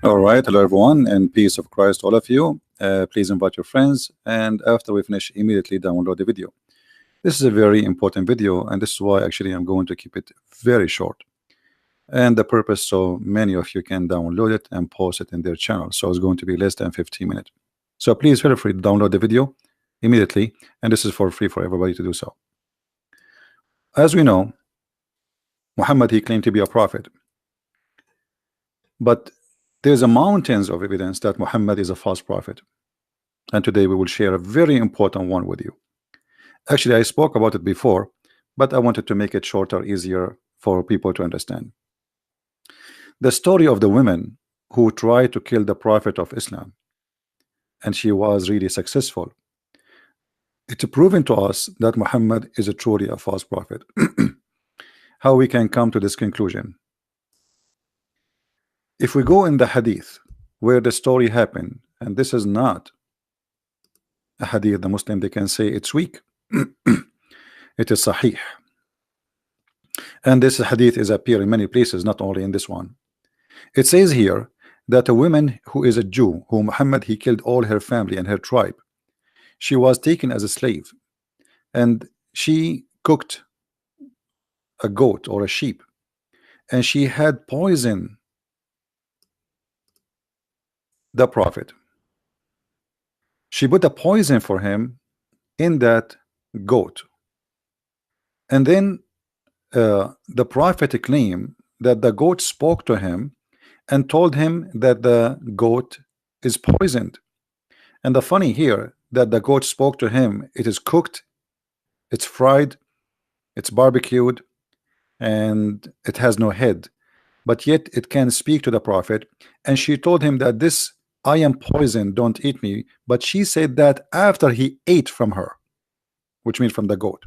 All right, hello everyone, and peace of Christ, all of you. Please invite your friends, and after we finish, immediately download the video. This is a very important video, and this is why actually I'm going to keep it very short. And the purpose so many of you can download it and post it in their channel. So it's going to be less than 15 minutes. So please feel free to download the video immediately, and this is for free for everybody to do so. As we know, Muhammad, he claimed to be a prophet, but there's a mountains of evidence that Muhammad is a false prophet, and today we will share a very important one with you. Actually, I spoke about it before, but I wanted to make it shorter, easier for people to understand. The story of the woman who tried to kill the prophet of Islam, and she was really successful. It's proven to us that Muhammad is truly a false prophet. How we can come to this conclusion? If we go in the hadith where the story happened, and this is not a hadith, the Muslim, they can say it's weak. It is sahih, and this hadith is appear in many places, not only in this one. It says here that a woman who is a Jew, who Muhammad he killed all her family and her tribe, she was taken as a slave, and she cooked a goat or a sheep, and she had poison the prophet. She put a poison for him in that goat, and then the prophet claimed that the goat spoke to him and told him that the goat is poisoned. And the funny here, that the goat spoke to him, it is cooked, it's fried, it's barbecued, and it has no head, but yet it can speak to the prophet. And she told him that this, I am poisoned, don't eat me. But she said that after he ate from her, which means from the goat,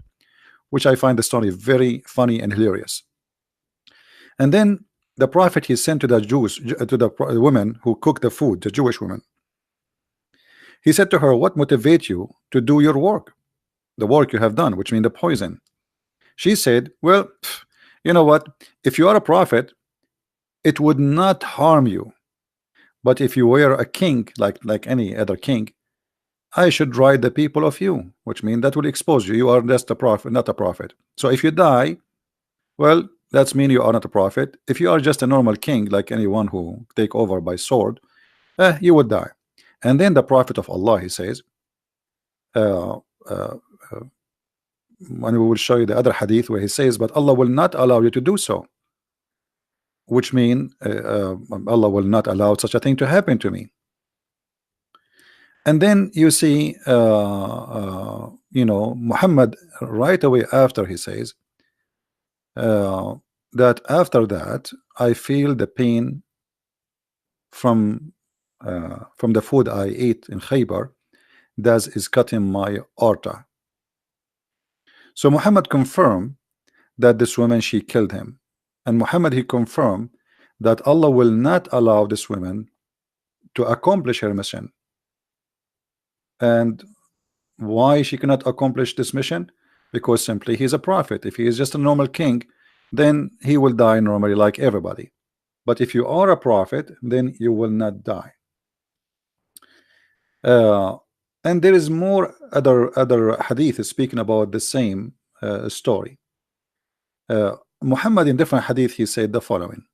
which I find the story very funny and hilarious. And then the prophet he sent to the Jews, to the woman who cooked the food, the Jewish woman. He said to her, what motivates you to do your work, the work you have done, which means the poison? She said, well, you know what, if you are a prophet, it would not harm you, but if you were a king, like any other king, I should write the people of you, which means that will expose you. You are just a prophet, not a prophet. So if you die, well, that's mean you are not a prophet. If you are just a normal king, like anyone who take over by sword, you would die. And then the prophet of Allah, he says, and we will show you the other hadith where he says, but Allah will not allow you to do so, which mean Allah will not allow such a thing to happen to me. And then you see, you know, Muhammad right away after he says that after that I feel the pain from the food I ate in Khaybar, that is cutting my aorta. So Muhammad confirmed that this woman, she killed him, and Muhammad he confirmed that Allah will not allow this woman to accomplish her mission. And why she cannot accomplish this mission? Because simply he's a prophet. If he is just a normal king, then he will die normally like everybody. But if you are a prophet, then you will not die. And there is more other hadith speaking about the same story. Muhammad in different hadith he said the following.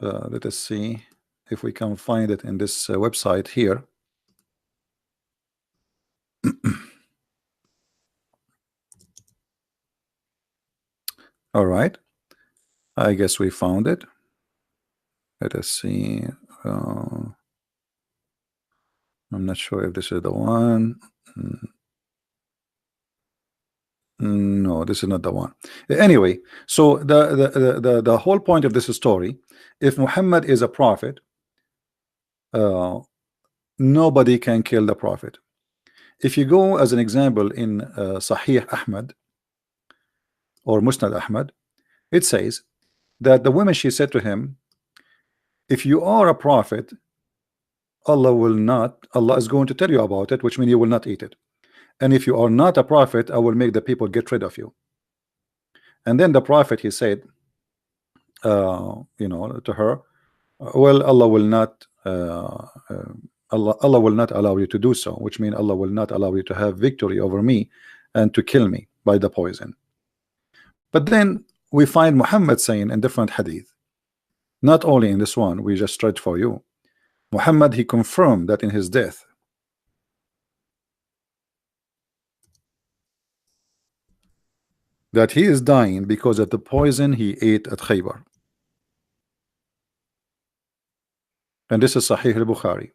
Let us see if we can find it in this website here. All right, I guess we found it. Let us see. I'm not sure if this is the one. No, this is not the one. Anyway, so the whole point of this story, if Muhammad is a prophet, nobody can kill the prophet. If you go as an example in Sahih Ahmad or Musnad Ahmad, it says that the woman, she said to him, if you are a prophet, Allah is going to tell you about it, which means you will not eat it. and if you are not a prophet, I will make the people get rid of you. And then the prophet, he said, to her, well, Allah will not Allah will not allow you to do so, which means Allah will not allow you to have victory over me and to kill me by the poison. But then we find Muhammad saying in different hadith, not only in this one we just read for you, Muhammad, he confirmed that in his death, that he is dying because of the poison he ate at Khaybar. And this is Sahih al-Bukhari,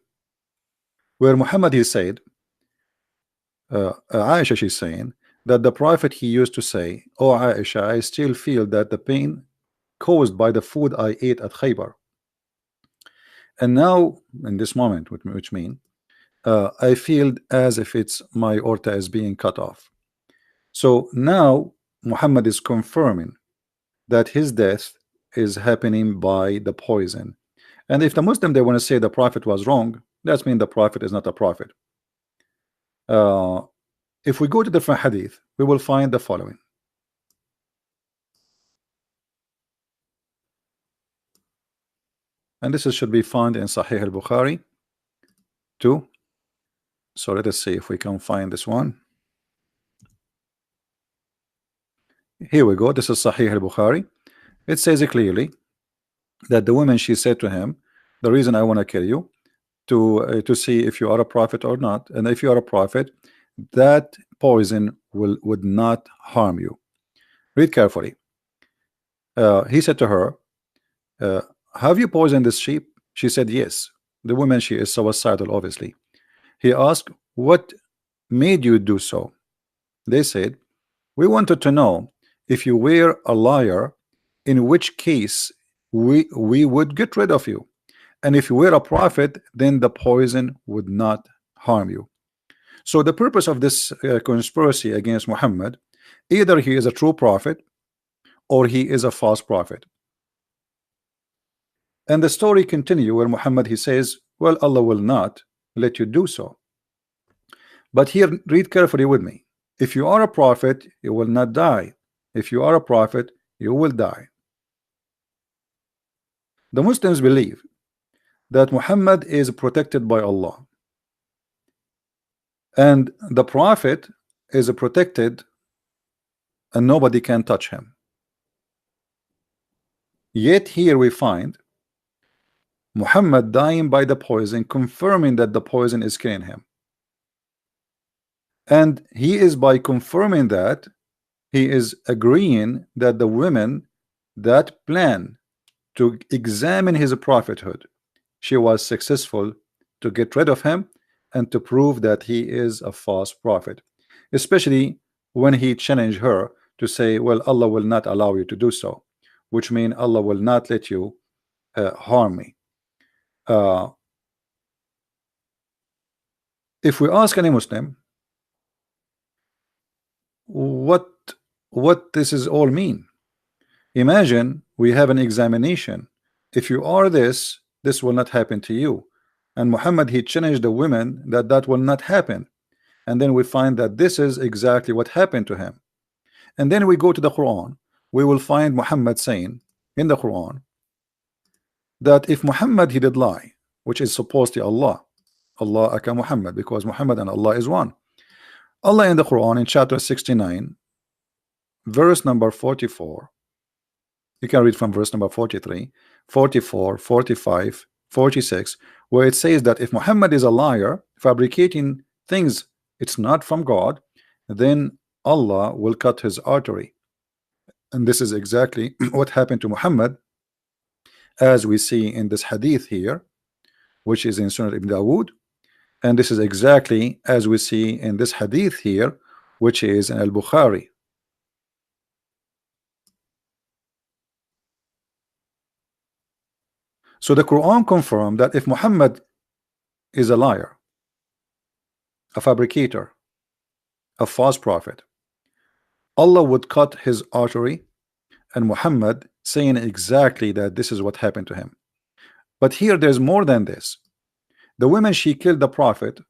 where Muhammad, he said, Aisha, she's saying that the prophet, he used to say, oh Aisha, I still feel that the pain caused by the food I ate at Khaybar. And now in this moment, which mean I feel as if it's my aorta is being cut off. So now Muhammad is confirming that his death is happening by the poison. And if the Muslim, they want to say the prophet was wrong, that means the prophet is not a prophet. If we go to different hadith, we will find the following. And this should be found in Sahih al-Bukhari too. So let us see if we can find this one. Here we go. This is Sahih al-Bukhari. It says it clearly that the woman, she said to him, the reason I want to kill you to see if you are a prophet or not, and if you are a prophet, that poison would not harm you. Read carefully. He said to her, have you poisoned this sheep? She said yes. The woman, she is suicidal, obviously. He asked, what made you do so? They said, we wanted to know if you were a liar, in which case we would get rid of you, and if you were a prophet, then the poison would not harm you. So the purpose of this conspiracy against Muhammad, either he is a true prophet or he is a false prophet. And the story continue where Muhammad, he says, well, Allah will not let you do so. But here, read carefully with me. If you are a prophet, you will not die. If you are a prophet, you will die. The Muslims believe that Muhammad is protected by Allah, and the prophet is protected and nobody can touch him. Yet here we find Muhammad dying by the poison, confirming that the poison is killing him. And he is, by confirming that, he is agreeing that the women that plan to examine his prophethood, she was successful to get rid of him and to prove that he is a false prophet, especially when he challenged her to say, well, Allah will not allow you to do so, which means Allah will not let you harm me. If we ask any Muslim what this is all mean, imagine we have an examination. If you are this will not happen to you. And Muhammad, he challenged the women that will not happen. And then we find that this is exactly what happened to him. And then we go to the Quran. We will find Muhammad saying in the Quran that if Muhammad, he did lie, which is supposed to Allah aka Muhammad, because Muhammad and Allah is one. Allah in the Quran in chapter 69 verse number 44, you can read from verse number 43, 44, 45, 46, where it says that if Muhammad is a liar, fabricating things it's not from God, then Allah will cut his artery. And this is exactly what happened to Muhammad, as we see in this hadith here, which is in Sunan Ibn Dawood. And this is exactly as we see in this hadith here, which is in Al-Bukhari. So the Quran confirmed that if Muhammad is a liar, a fabricator, a false prophet, Allah would cut his artery, and Muhammad saying exactly that this is what happened to him. But here there's more than this. The woman, she killed the prophet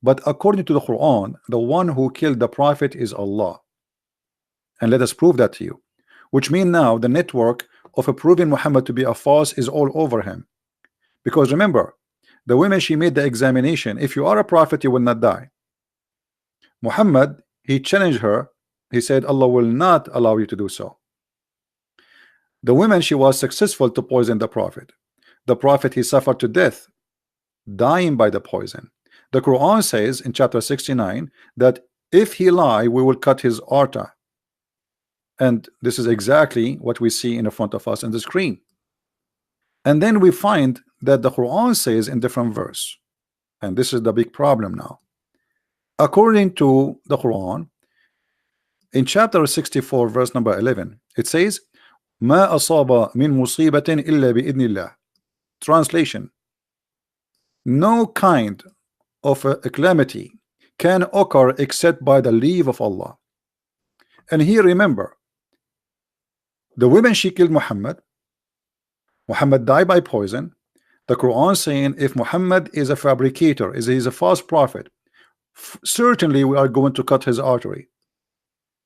But according to the Quran, the one who killed the prophet is Allah. And let us prove that to you. Which means now the network of proving Muhammad to be a false is all over him. Because remember, the women, she made the examination. If you are a prophet, you will not die. Muhammad, he challenged her. He said, Allah will not allow you to do so. The woman, she was successful to poison the prophet. The prophet, he suffered to death, dying by the poison. The Quran says in chapter 69 that if he lie, we will cut his aorta. And this is exactly what we see in front of us on the screen. And then we find that the Quran says in different verse, and this is the big problem now. According to the Quran, in chapter 64 verse number 11, it says, ما أصاب من مصيبة إلا بإذن الله. Translation: no kind of a calamity can occur except by the leave of Allah. And here remember, the women, she killed Muhammad. Muhammad died by poison. The Quran saying if Muhammad is a fabricator, he's a false prophet, certainly we are going to cut his artery.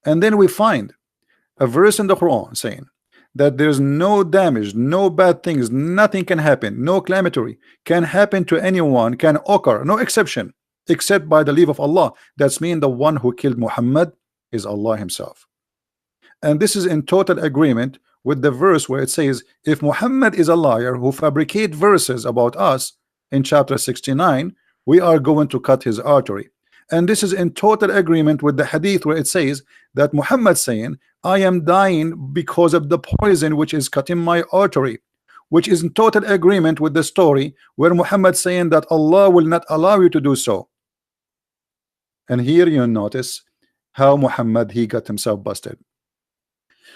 And then we find a verse in the Quran saying that there's no damage, no bad things, nothing can happen, no calamity can happen to anyone, can occur, no exception, except by the leave of Allah. That's mean the one who killed Muhammad is Allah himself. And this is in total agreement with the verse where it says if Muhammad is a liar who fabricate verses about us in chapter 69, we are going to cut his artery. And this is in total agreement with the hadith where it says that Muhammad saying I am dying because of the poison which is cutting my artery, which is in total agreement with the story where Muhammad saying that Allah will not allow you to do so. And here you notice how Muhammad, he got himself busted.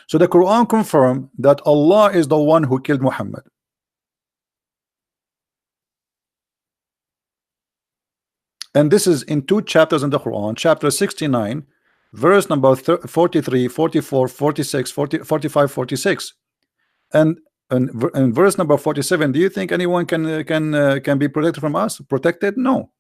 So the Quran confirmed that Allah is the one who killed Muhammad. And this is in two chapters in the Quran, chapter 69 verse number 43, 44, 46, 40, 45, 46. And in verse number 47, do you think anyone can be protected from us? Protected? No.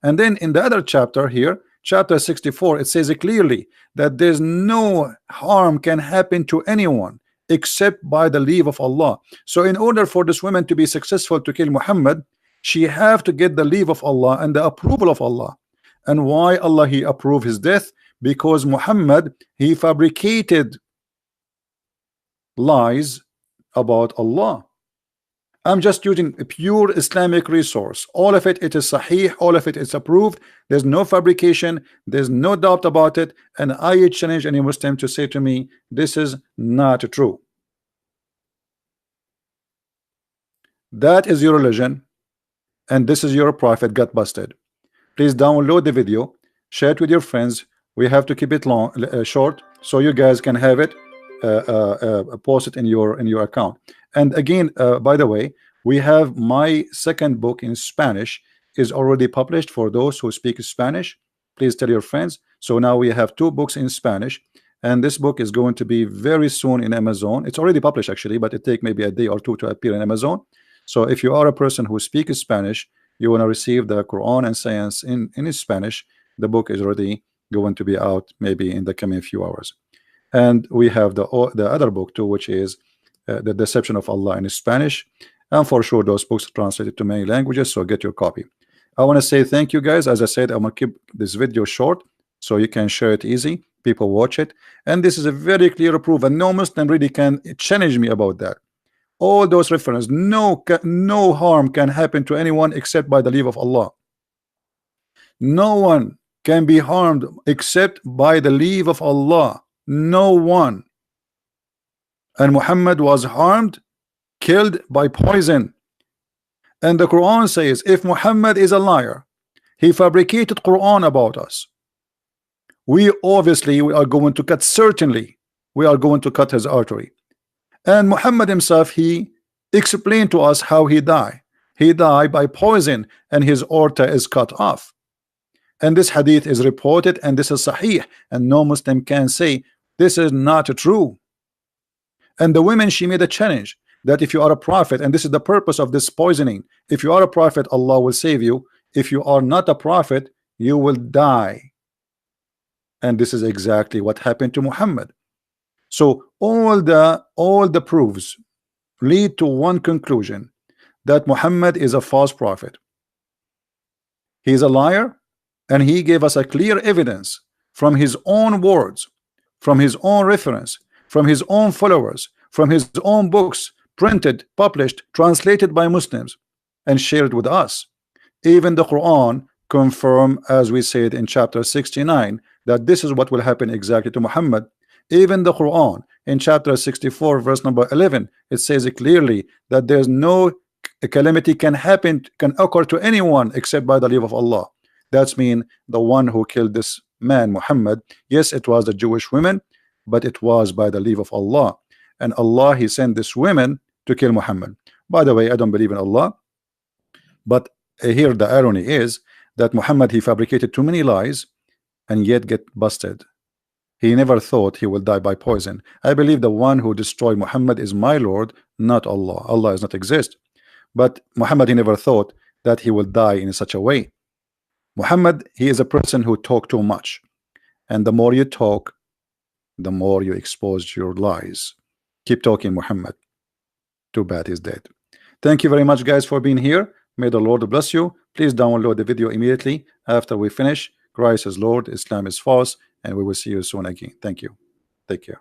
And then in the other chapter here, chapter 64, it says clearly that there's no harm can happen to anyone except by the leave of Allah. So in order for this woman to be successful to kill Muhammad, she have to get the leave of Allah and the approval of Allah. And why Allah he approved his death? Because Muhammad, he fabricated lies about Allah. I'm just using a pure Islamic resource. All of it, it is sahih, all of it is approved. There's no fabrication, there's no doubt about it. And I challenge any Muslim to say to me, this is not true. That is your religion, and this is your prophet got busted. Please download the video, share it with your friends. We have to keep it long, short, so you guys can have it, post it in your account. And again, by the way, we have my second book in Spanish is already published for those who speak Spanish. Please tell your friends. So now we have two books in Spanish, and this book is going to be very soon in Amazon. It's already published actually, but it take maybe a day or two to appear in Amazon. So if you are a person who speaks Spanish, you want to receive the Quran and Science in Spanish, the book is already going to be out maybe in the coming few hours. And we have the other book too, which is The Deception of Allah in Spanish, and for sure those books are translated to many languages, so get your copy. I want to say thank you guys. As I said, I'm gonna keep this video short so you can share it easy, people watch it, and this is a very clear proof, and no Muslim really can challenge me about that. All those references, no harm can happen to anyone except by the leave of Allah. No one can be harmed except by the leave of Allah. No one. And Muhammad was harmed, killed by poison. And the Quran says if Muhammad is a liar, he fabricated Quran about us, we are going to cut, certainly we are going to cut his artery. And Muhammad himself, he explained to us how he died. He died by poison and his aorta is cut off. And this hadith is reported, and this is sahih, and no Muslim can say this is not true. And the women, she made a challenge that if you are a prophet, and this is the purpose of this poisoning, if you are a prophet, Allah will save you. If you are not a prophet, you will die. And this is exactly what happened to Muhammad. So all the proofs lead to one conclusion, that Muhammad is a false prophet. He is a liar, and he gave us a clear evidence from his own words, from his own reference, from his own followers, from his own books, printed, published, translated by Muslims, and shared with us. Even the Quran confirm, as we said in chapter 69, that this is what will happen exactly to Muhammad. Even the Quran in chapter 64 verse number 11, it says it clearly that there's no calamity can occur to anyone except by the leave of Allah. That's mean the one who killed this man Muhammad, yes, it was the Jewish women, but it was by the leave of Allah. And Allah, he sent this women to kill Muhammad. By the way, I don't believe in Allah, but here the irony is that Muhammad, he fabricated too many lies and yet get busted. He never thought he will die by poison. I believe the one who destroyed Muhammad is my Lord, not Allah. Allah does not exist. But Muhammad, he never thought that he will die in such a way. Muhammad, he is a person who talk too much, and the more you talk, the more you expose your lies. Keep talking, Muhammad. Too bad he's dead. Thank you very much, guys, for being here. May the Lord bless you. Please download the video immediately after we finish. Christ is Lord, Islam is false, and we will see you soon again. Thank you. Take care.